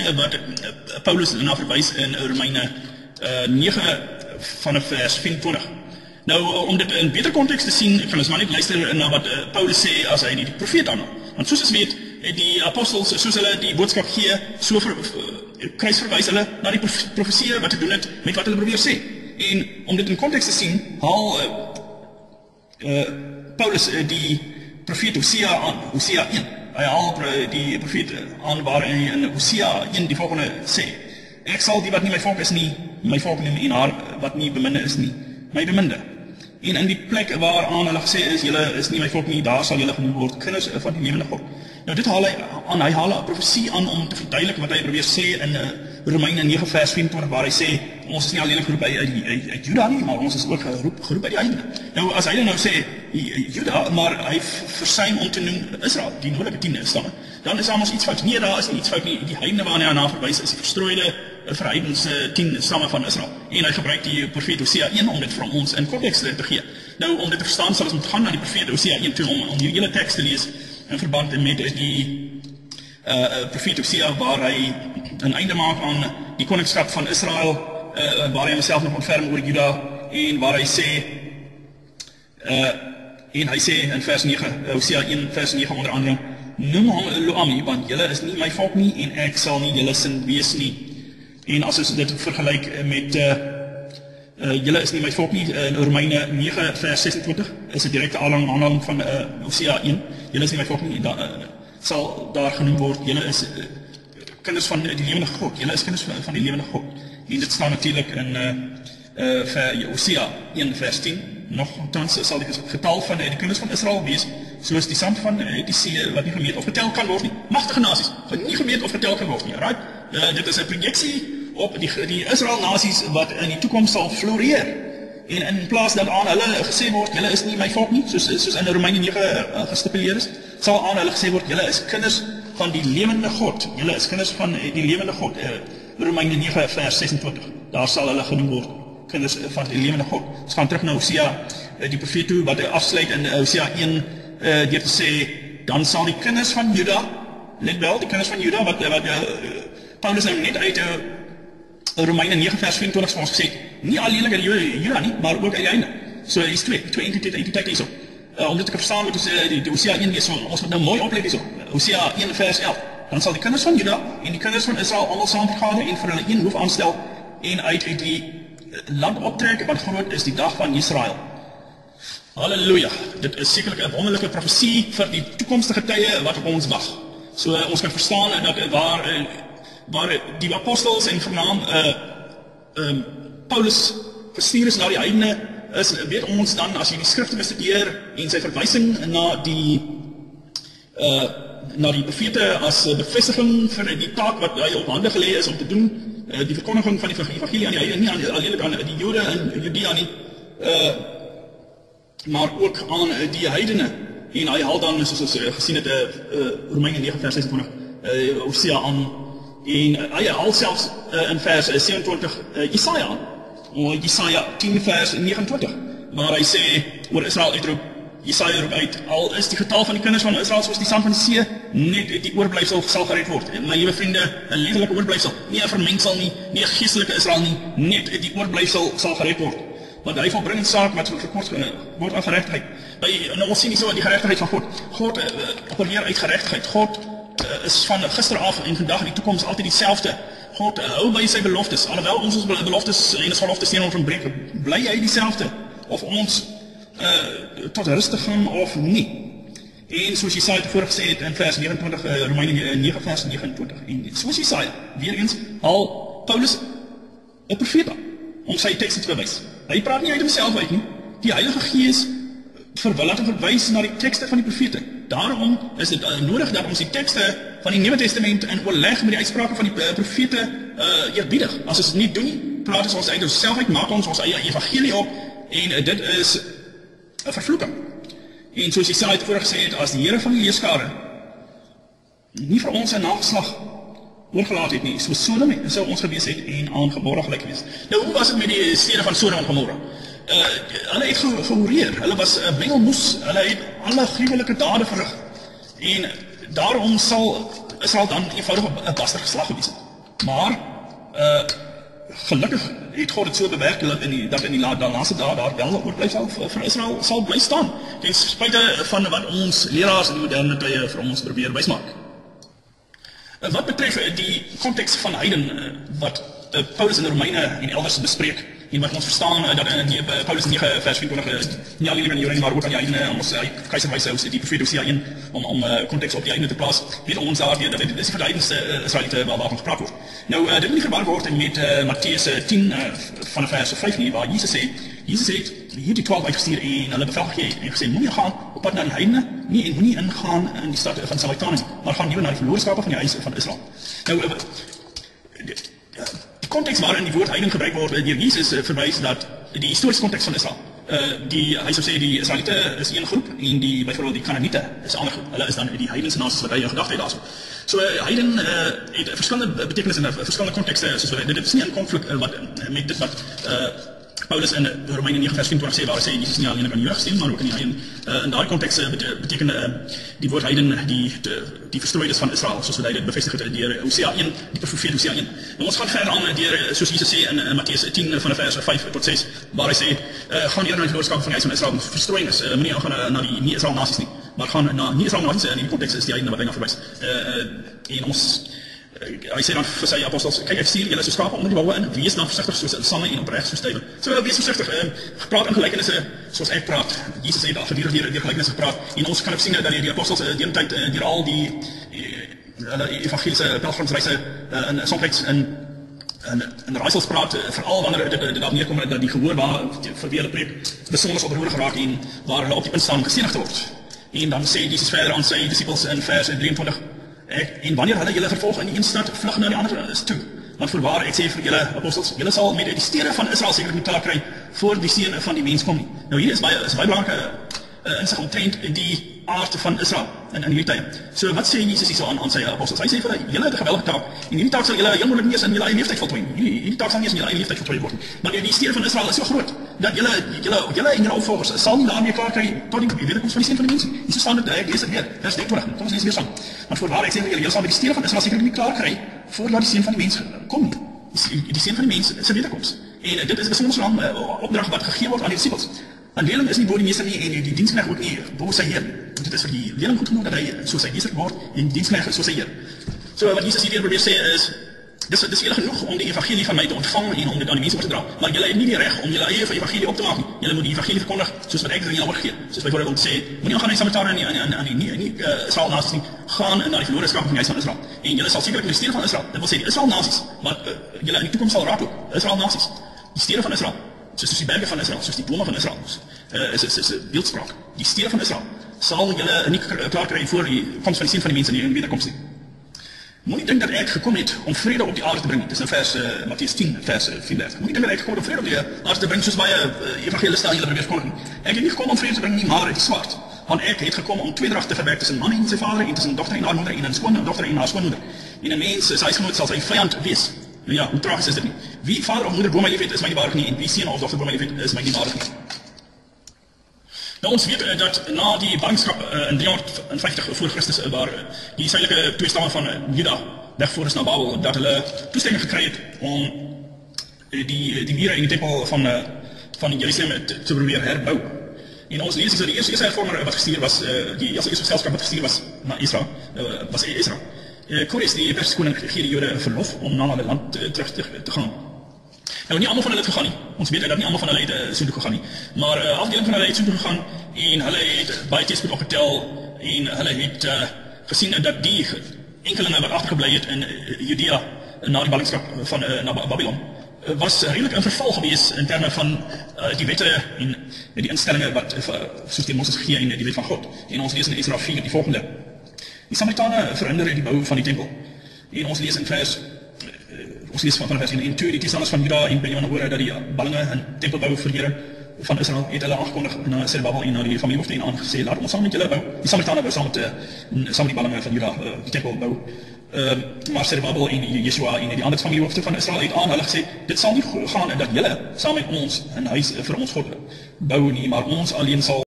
wat Paulus na verwys in Romeine 9 vanaf vers 24. Nou, om dit in beter konteks te sien, kan ons maar net luister na wat Paulus sê as hy die profeet aanhaal. Want soos ons weet, die apostels, soos hulle die boodskap gee, so kruisverwys hulle na die profeseë wat te doen het met wat hulle probeer sê. En om dit in konteks te sien, haal Paulus die profeet Hosea aan, Hosea 1. Hy haal die profeet aan waar hy in Hosea 1 die volgende sê: Ek sal die wat nie my volk is nie, my volk noem, en haar wat nie beminde is nie, my beminde. En in die plek waaraan hulle gesê is, julle is nie my volk nie, daar sal julle genoem word kinders van die lewende God. Nou dit haal hy aan, hy haal 'n profesie aan om te verduidelik wat hy probeer sê in Romeine 9 vers 24, waar hy sê, ons is nie alleen geroep uit Juda nie, maar ons is ook geroep by die heidene. Nou as hy nou sê Juda, maar hy versuim om te noem Israel, die noordelike 10 stamme, dan is daar mos iets fout. Nee, daar is nie iets fout nie. Die heidene waarna hy na verwys is die verstrooide verheidense 10 stamme van Israel. En hy gebruik die profeet Hosea 1 om dit vir ons in konteks te gee. Nou om dit te verstaan sal ons moet gaan na die profeet Hosea 1 toe om die hele teks te lees in verband met die profeet Hosea, waar hy 'n einde maak aan die koningskap van Israel, waar hy homself nog ontferm oor Juda, en waar hy sê in vers 9, Hosea 1 vers 9 onder andere, noem hom Lo-ami, want julle is nie my volk nie, en ek sal nie julle sin wees nie. En as ons dit vergelyk met julle is nie my volk nie, in Romeine 9 vers 26, is 'n direkte aanhaling van Hosea 1, julle is nie my volk nie, sal daar genoem word, julle is kinders van die lewende God, julle is kinders van die lewende God. En dit staan natuurlik in Hosea 1 vers 10, nogtans sal die getal van die kinders van Israel wees, soos die sand van die see, wat nie gemeet of getel kan word nie. Magtige nasies, wat nie gemeet of getel kan word nie, right? Dit is 'n projeksie op die Israel nasies wat in die toekoms sal floreer. En in plaas dat aan hulle gesê word, julle is nie my volk nie, soos in Romeine 9 gestipuleer is, sal aan hulle gesê word, julle is kinders van die lewende God. Julle is kinders van die lewende God. Romeine 9 vers 26. Daar sal hulle genoem word, kinders van die lewende God. Ons gaan terug na Hosea, die profeet toe, wat hy afsluit in Hosea 1, deur te sê, dan sal die kinders van Juda, let wel, die kinders van Juda, wat Paulus nou net uit Romeine 9 vers 24 vir ons gesê, nie alleenlik uit Juda nie, maar ook uit die einde. So hier is twee entiteite hierso. Om dit te verstaan, moet ons die Hosea 1 lees, ons moet nou mooi oplet hierso. Hosea 1 vers 11. Dan sal die kinders van Juda en die kinders van Israel almal saam vergader en vir hulle een hoof aanstel en uit die land optrek, want groot is die dag van Israel. Halleluja. Dit is sekerlik 'n wonderlike profesie vir die toekomstige tye wat op ons wag. So ons kan verstaan dat waar die apostels en vernaam Paulus gestuur is na die heidene, weet ons dan, as jy die skrifte bestudeer en sy verwysing na die profete as bevestiging vir die taak wat hy op hande gelê is om te doen, die verkondiging van die evangelie aan die heidene, nie alleen aan die Jode in Judea nie, maar ook aan die heidene. En hy haal dan, soos ons gesien het, Romeine 9 vers 26, Hosea aan, en hy haal selfs in vers 27 Jesaja aan, Jesaja 10 vers 29, waar hy sê oor Israel uitroep, Jesaja roep uit, al is die getal van die kinders van Israel soos die sand van die see, net die oorblyfsel sal gered word. En my liewe vriende, 'n letterlike oorblyfsel, nie 'n vermengsel nie, nie 'n geestelike Israel nie, net die oorblyfsel sal gered word. Want hy volbring 'n saak wat verkort word aan geregtigheid. Nou ons sien nie so die geregtigheid van God. God opereer uit geregtigheid. God is van gister af en vandag en die toekoms altyd dieselfde. God hou by sy beloftes, alhoewel ons beloftes en ons geloftes teen hom verbreek, bly hy dieselfde, of ons tot rus te gaan of nie. En soos Jesaja tevore gesê het in vers 29, Romeine 9 vers 29, en soos Jesaja, weer eens, haal Paulus 'n profeet aan, om sy tekste te bewys. Hy praat nie uit homself uit nie, die Heilige Gees laat hom verwys na die tekste van die profete. Daarom is dit nodig dat ons die tekste van die Nuwe Testament in oorleg met die uitsprake van die profete eerbiedig. As ons dit nie doen nie, praat ons uit onsself uit, maak ons eie evangelie op, en dit is 'n vervloeking. En soos Jesaja tevore gesê het, as die Here van die leerskare nie vir ons 'n nageslag oorgelaat het nie, soos Sodom sou ons gewees het en aan Gomorra gelyk gewees. Nou, hoe was dit met die stede van Sodom en Gomorra? Hulle het gehoreer, hulle was mengelmoes, hulle het alle gruwelike dade verrig. En daarom sal Israel dan eenvoudig 'n bastergeslag gewees het. Maar gelukkig het God het so bewerk dat in die laaste dae daar wel 'n oorblyf vir Israel sal bly staan, ten spyte van wat ons leraars in die moderne tye vir ons probeer wysmaak. Wat betref die konteks van heiden wat Paulus in die Romeine en elders bespreek, en wat ons verstaan dat in Paulus 9 vers 24 nie alleen in die Joden maar ook aan die heidene ons keiserwyse die profeet Hosea 1 om konteks op die heidene te plaas, weet ons daar dat dit is vir die heidense Israeliete waarvan gepraat word. Nou dit moet nie verwar word met Matteus 10 van vers 5 nie, waar Jesus het hierdie 12 uitgestuur en hulle bevel gegee en gesê moenie gaan op pad na die heidene nie en moenie ingaan in die stad van Samaritane nie, maar gaan liewer na die verlore skape van die huis van Israel. Nou die konteks waarin die woord heiden gebruik word deur Jesus verwys dat die historiese konteks van Israel. Hy sou sê die Israeliete is een groep en byvoorbeeld die Kanaaniete is 'n ander groep. Hulle is dan die heidense nasies wat hy in gedagte het daarso. So heiden het verskillende betekenisse en verskillende kontekste, soos dit is nie in konflik met dit wat Paulus in Romeine 9 vers 24 sê, waar hy sê Jesus nie alleen aan die Jood gestem, maar ook aan die heiden. In daardie konteks beteken die woord heiden die verstrooides van Israel, soos wat hy dit bevestig het deur Hosea 1, die profeet Hosea 1. Nou ons gaan verder aan deur soos Jesus sê in Matteus 10 van vers 5 tot 6, waar hy sê gaan eerder na die verlore skape van die huis van Israel verstrooiing is. Moenie gaan na die nie-Israel nasies nie, maar gaan na nie-Israel nasies in die konteks is die heidene wat hy na verwys. En ons hy sê dan vir sy apostels, kyk ek stuur julle so skape onder die walwe in, wees dan versigtig soos sange en opreg soos duiwe. So wees versigtig, gepraat in gelykenisse soos ek praat. Jesus het daar gedurig deur gelykenisse gepraat en ons kan ook sien dat die apostels deur tyd deur al die evangeliese pelgrimsreise soms in raaisels praat, veral wanneer dit daar neerkom dat die gehoor waar vir wie hulle preek besonder oproerig geraak en waar hulle op die punt staan gestenig te word. En dan sê Jesus verder aan sy disippels in vers 23, en wanneer hulle julle vervolg in die een stad, vlug na die ander is toe. Want voorwaar, ek sê vir julle apostels, julle sal met die stede van Israel sekerlik nie klaar kry voor die seun van die mens kom nie. Nou hier is baie belangrike insig omtrent die aard van Israel in hierdie tye. So wat sê Jesus hier aan sy apostels? Hy sê vir hulle, julle het 'n geweldige taak en hierdie taak sal julle heel moontlik nie eens in julle eie lewenstyd voltooi nie. Hierdie taak sal nie eens in julle eie lewenstyd voltooi word nie. Maar die stede van Israel is so groot dat julle en julle opvolgers sal nie daarmee klaar kry tot die wederkoms van die seun van die mens nie. Hier staan dit, ek lees dit weer, vers 23. Kom ons lees weer saam. Want voorwaar, ek sê vir julle sal met die stede van Israel sekerlik nie klaar kry voordat die seun van die mens kom nie. Die seun van die mens se wederkoms. En dit is 'n besondere opdrag wat gegee word aan die disippels. 'n leerling is nie bo die meester nie en die diensknegt ook nie bo sy heer. Dit is vir die leerling goed genoeg dat hy soos sy meester word en die diensknegt soos sy heer. So wat Jesus hier probeer sê is, dis julle genoeg om die evangelie van my te ontvang en om dit aan die mense oor te dra, maar julle het nie die reg om julle eie evangelie op te maak nie. Julle moet die evangelie verkondig soos wat ek dit aan julle oorgegee. Soos byvoorbeeld om te sê, moenie gaan na die Samaritane aan die Israel nasies nie, gaan na die verlore skape van die huis van Israel. En julle sal sekerlik in die stede van Israel, dit wil sê die Israel nasies, wat julle in die toekoms sal raak ook, Israel nasies, die stede van Israel. Soos die berge van Israel, soos die bome van Israel, is 'n beeldspraak. Die stede van Israel sal julle nie klaar kry voor die koms van die seun van die mense in die wederkoms nie. Moenie dink dat ek gekom het om vrede op die aarde te bring. Dis in vers Matteus 10 vers 34. Moenie dink dat ek gekom het om vrede op die aarde te bring soos baie evangeliste aan julle probeer verkondig nie. Ek het nie gekom om vrede te bring nie, maar die swart. Want ek het gekom om tweedrag te verwerk tussen man en sy vader en tussen dogter en haar moeder en 'n skoondogter en haar skoonmoeder. En 'n mens sy huisgenoot sal sy vyand wees. Nou ja, hoe tragies is dit nie? Wie vader of moeder bo my liefhet is my nie waardig nie en wie seun of dogter bo my liefhet is my nie waardig nie. Nou ons weet dat na die ballingskap in 350 voor Christus waar die suidelike twee stamme van Juda wegvoer is na Babel, dat hulle toestemming gekry het om die mure en die tempel van Jerusalem te probeer herbou. En ons lees dat die eerste hervormer wat gestuur was, die eerste geselskap wat gestuur was na Israel, was Israel. Kores, die Persiese koning, gee die Jode verlof om na hulle land terug te gaan. Nou nie almal van hulle het gegaan nie. Ons weet dat nie almal van hulle het so toe gegaan nie. Maar afdeling van hulle het so toe gegaan en hulle het baie teespoed opgetel en hulle het gesien dat die enkelinge wat agtergebly het in Judea na die ballingskap van na Babylon was redelik in verval gewees in terme van die wette en die instellinge wat soos die Moses gegee en die wet van God. En ons lees in Esra 4 die volgende. Die Samaritane verhinder die bou van die tempel. En ons lees in vers van vers 1 en 2 die teestanders van Juda en Benjamin hoor dat die ballinge en tempelbou vir Here van Israel het hulle aangekondig na Zerubbabel en na die familiehoofde en aangesê laat ons saam met julle bou. Die Samaritane bou saam met die ballinge van Juda die tempel bou. Maar Zerubbabel en Yeshua en die ander familiehoofde van Israel het aan hulle gesê dit sal nie gaan dat julle saam met ons 'n huis vir ons God bou nie, maar ons alleen sal